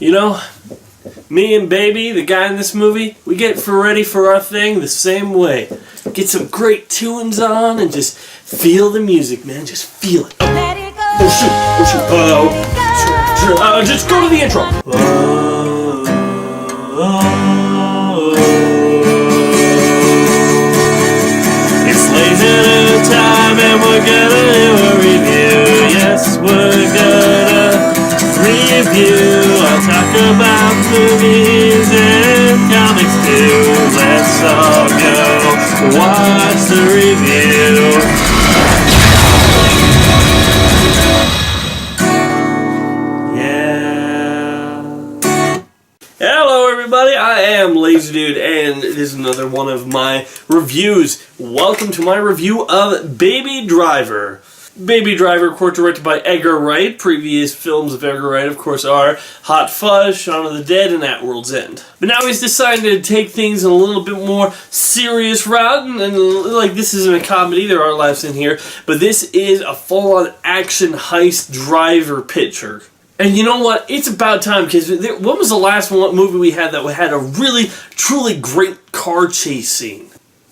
You know, me and Baby, the guy in this movie, we get ready for our thing the same way. Get some great tunes on and just feel the music, man. Just feel it. Oh shoot. Just go to the intro. It's laser time and we're gonna do a review. Yes, we're gonna review. I'll talk about movies and comics too. Let's all go watch the review. Hello everybody, I am Lazy Dude, and it is another one of my reviews. Welcome to my review of Baby Driver. Baby Driver, of course, directed by Edgar Wright. Previous films of Edgar Wright, of course, are Hot Fuzz, Shaun of the Dead, and At World's End. But now he's decided to take things in a little bit more serious route, and like, this isn't a comedy, there are laughs in here, but this is a full-on action heist driver picture. And you know what? It's about time, because when was the last movie we had that had a really, truly great car chase scene?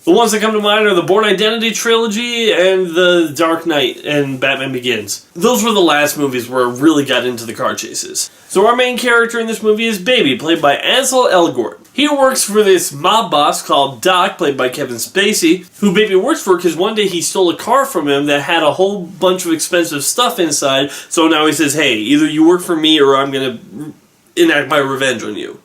The ones that come to mind are the Bourne Identity trilogy and the Dark Knight and Batman Begins. Those were the last movies where it really got into the car chases. So our main character in this movie is Baby, played by Ansel Elgort. He works for this mob boss called Doc, played by Kevin Spacey, who Baby works for because one day he stole a car from him that had a whole bunch of expensive stuff inside, so now he says, hey, either you work for me or I'm going to enact my revenge on you.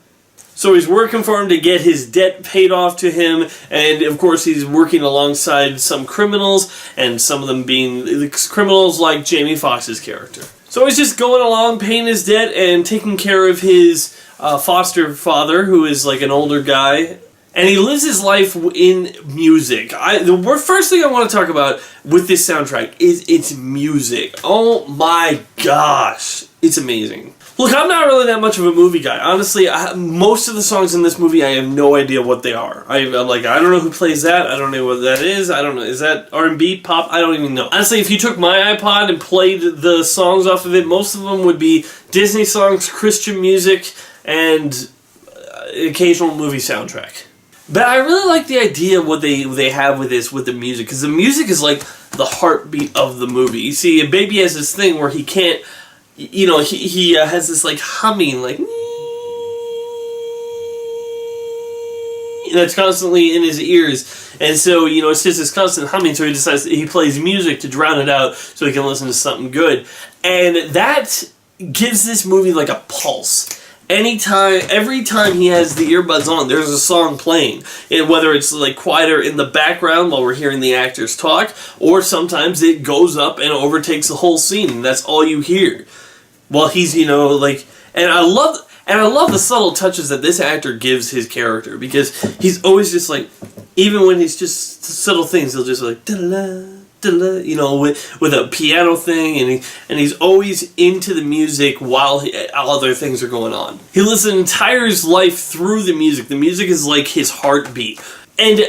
So he's working for him to get his debt paid off to him, and of course he's working alongside some criminals, and some of them being criminals like Jamie Foxx's character. So he's just going along, paying his debt, and taking care of his foster father, who is like an older guy, and he lives his life in music. The first thing I want to talk about with this soundtrack is its music. Oh my gosh, it's amazing. Look, I'm not really that much of a movie guy. Honestly, most of the songs in this movie, I have no idea what they are. I'm like, I don't know who plays that. I don't know what that is. I don't know. Is that R&B, pop? I don't even know. Honestly, if you took my iPod and played the songs off of it, most of them would be Disney songs, Christian music, and occasional movie soundtrack. But I really like the idea of what they have with the music, because the music is like the heartbeat of the movie. You see, Baby has this thing where he can't, you know, he has this like humming, like, that's constantly in his ears, and so, you know, it's just this constant humming, so he decides that he plays music to drown it out so he can listen to something good, and that gives this movie like a pulse. Every time he has the earbuds on, there's a song playing. And whether it's like quieter in the background while we're hearing the actors talk, or sometimes it goes up and overtakes the whole scene, and that's all you hear. While he's, you know, like, and I love the subtle touches that this actor gives his character, because he's always just like, even when he's just subtle things, he'll just like, da-la, you know, with a piano thing, and he's always into the music while other things are going on. He lives an entire life through the music. The music is like his heartbeat. And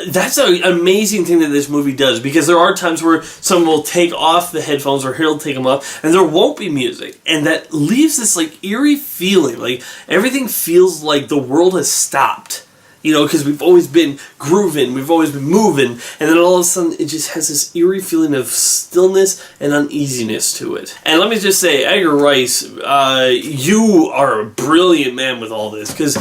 that's an amazing thing that this movie does, because there are times where someone will take off the headphones, or he'll take them off, and there won't be music. And that leaves this like eerie feeling, like everything feels like the world has stopped. You know, because we've always been grooving, we've always been moving, and then all of a sudden it just has this eerie feeling of stillness and uneasiness to it. And let me just say, Edgar Wright, you are a brilliant man with all this, because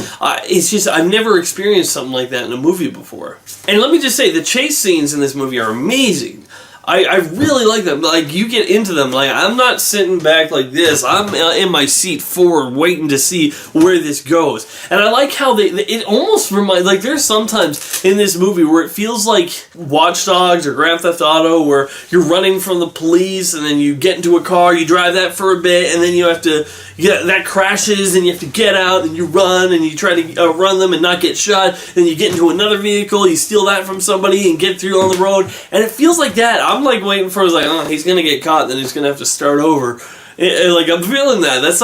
it's just, I've never experienced something like that in a movie before. And let me just say, the chase scenes in this movie are amazing. I really like them. Like, you get into them. Like, I'm not sitting back like this. I'm in my seat forward waiting to see where this goes. And I like how it almost reminds, like, there's sometimes in this movie where it feels like Watch Dogs or Grand Theft Auto, where you're running from the police and then you get into a car, you drive that for a bit, and then you have to, that crashes and you have to get out and you run and you try to run them and not get shot, and you get into another vehicle, you steal that from somebody and get through on the road, and it feels like that. I'm like waiting for, like, oh, he's gonna get caught, then he's gonna have to start over. Like, I'm feeling that. That's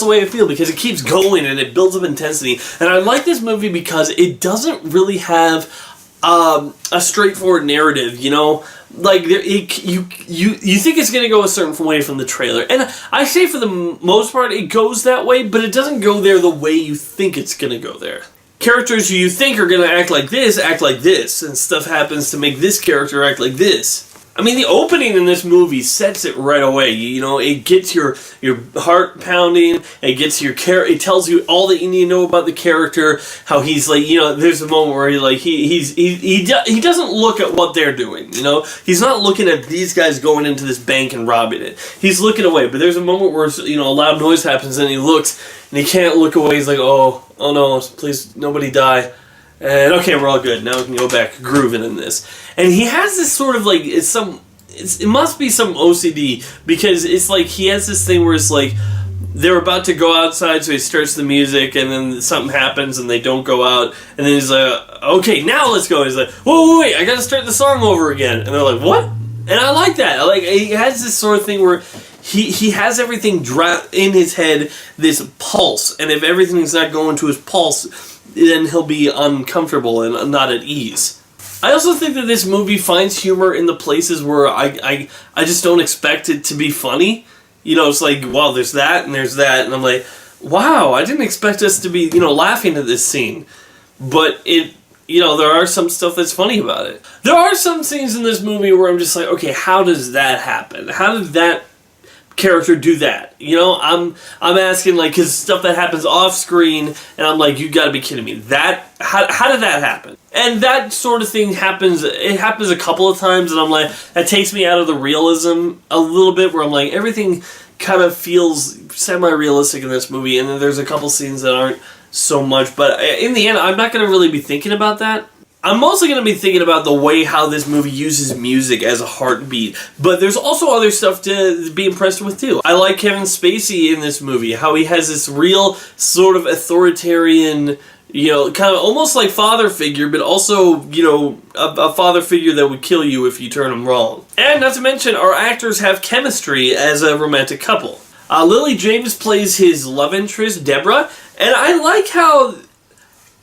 the way I feel, because it keeps going and it builds up intensity. And I like this movie because it doesn't really have a straightforward narrative, you know? Like, you think it's going to go a certain way from the trailer. And I say for the most part it goes that way, but it doesn't go there the way you think it's going to go there. Characters who you think are going to act like this, and stuff happens to make this character act like this. I mean, the opening in this movie sets it right away. You know, it gets your heart pounding. It gets it tells you all that you need to know about the character. How he's like, you know, there's a moment where he doesn't look at what they're doing. You know, he's not looking at these guys going into this bank and robbing it. He's looking away. But there's a moment where, you know, a loud noise happens and he looks and he can't look away. He's like, oh no, please nobody die. And okay, we're all good. Now we can go back grooving in this. And he has this sort of like, it must be some OCD, because it's like he has this thing where it's like they're about to go outside, so he starts the music, and then something happens and they don't go out, and then he's like, okay, now let's go. He's like, whoa, wait, I gotta start the song over again. And they're like, what? And I like that. Like, he has this sort of thing where he has everything in his head, this pulse, and if everything's not going to his pulse, then he'll be uncomfortable and not at ease. I also think that this movie finds humor in the places where I just don't expect it to be funny. You know, it's like, wow, there's that, and I'm like, wow, I didn't expect us to be, you know, laughing at this scene. But it, you know, there are some stuff that's funny about it. There are some scenes in this movie where I'm just like, okay, how does that happen? How did that character do that? You know, I'm asking, like, because stuff that happens off screen, and I'm like, you gotta be kidding me. How did that happen? And that sort of thing happens, it happens a couple of times, and I'm like, that takes me out of the realism a little bit, where I'm like, everything kind of feels semi-realistic in this movie, and then there's a couple scenes that aren't so much, but in the end, I'm not gonna really be thinking about that. I'm mostly going to be thinking about the way how this movie uses music as a heartbeat, but there's also other stuff to be impressed with too. I like Kevin Spacey in this movie, how he has this real sort of authoritarian, you know, kind of almost like father figure, but also, you know, a father figure that would kill you if you turn him wrong. And not to mention, our actors have chemistry as a romantic couple. Lily James plays his love interest, Deborah, and I like how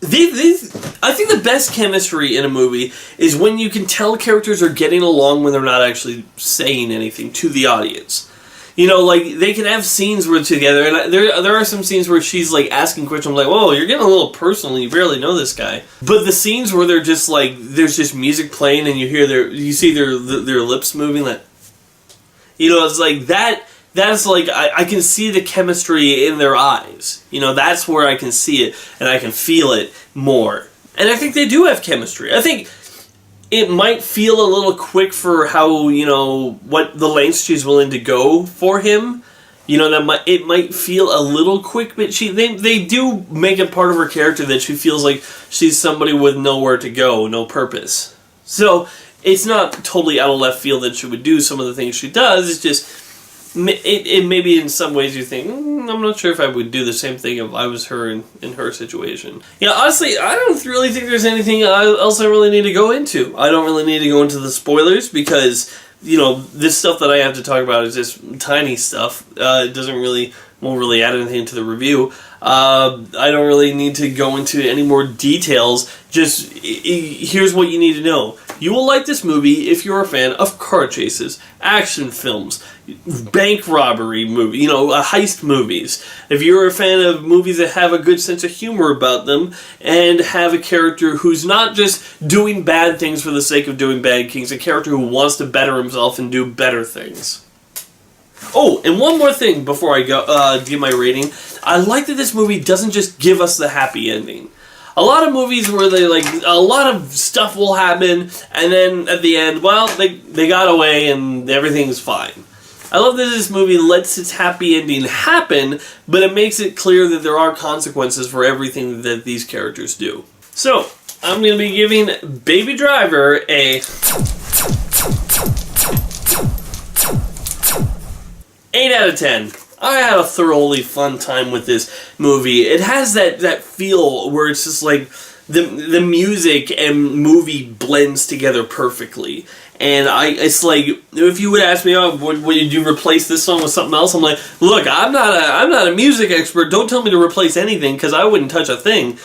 I think the best chemistry in a movie is when you can tell characters are getting along when they're not actually saying anything to the audience. You know, like, they can have scenes where together, and there are some scenes where she's, like, asking questions, like, whoa, you're getting a little personal, you barely know this guy. But the scenes where they're just, like, there's just music playing, and you see their lips moving, like, you know, it's like, that's like, I can see the chemistry in their eyes. You know, that's where I can see it, and I can feel it more. And I think they do have chemistry. I think it might feel a little quick for how, you know, what the lengths she's willing to go for him. You know, it might feel a little quick, but they do make it part of her character that she feels like she's somebody with nowhere to go, no purpose. So, it's not totally out of left field that she would do some of the things she does, it's just, it maybe in some ways you think, I'm not sure if I would do the same thing if I was her in her situation. Yeah, honestly, I don't really think there's anything else I really need to go into. I don't really need to go into the spoilers because, you know, this stuff that I have to talk about is just tiny stuff. It won't really add anything to the review. I don't really need to go into any more details. Just, here's what you need to know. You will like this movie if you're a fan of car chases, action films, bank robbery movie, you know, heist movies. If you're a fan of movies that have a good sense of humor about them and have a character who's not just doing bad things for the sake of doing bad things, a character who wants to better himself and do better things. Oh, and one more thing before I go give my rating. I like that this movie doesn't just give us the happy ending. A lot of movies where a lot of stuff will happen, and then at the end, well, they got away and everything's fine. I love that this movie lets its happy ending happen, but it makes it clear that there are consequences for everything that these characters do. So, I'm going to be giving Baby Driver a 8 out of 10. I had a thoroughly fun time with this movie. It has that feel where it's just like the music and movie blends together perfectly. And it's like, if you would ask me, oh, would you replace this song with something else? I'm like, look, I'm not a music expert. Don't tell me to replace anything because I wouldn't touch a thing.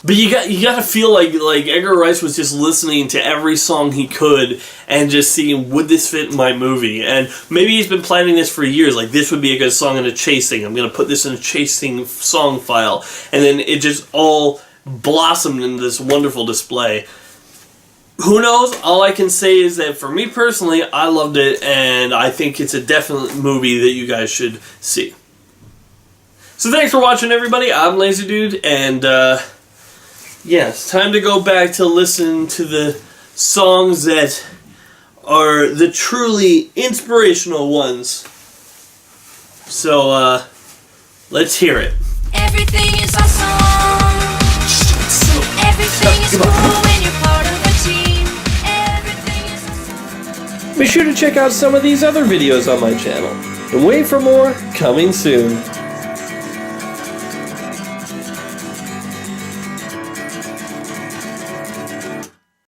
But you got to feel like Edgar Wright was just listening to every song he could and just seeing, would this fit in my movie? And maybe he's been planning this for years. Like, this would be a good song in a chasing. I'm going to put this in a chasing song file. And then it just all blossomed into this wonderful display. Who knows? All I can say is that for me personally, I loved it, and I think it's a definite movie that you guys should see. So thanks for watching, everybody. I'm Lazy Dude, and yeah, it's time to go back to listen to the songs that are the truly inspirational ones. So let's hear it. Everything is awesome. Everything is cool when you're part of a team. Everything is awesome. Be sure to check out some of these other videos on my channel. And wait for more coming soon.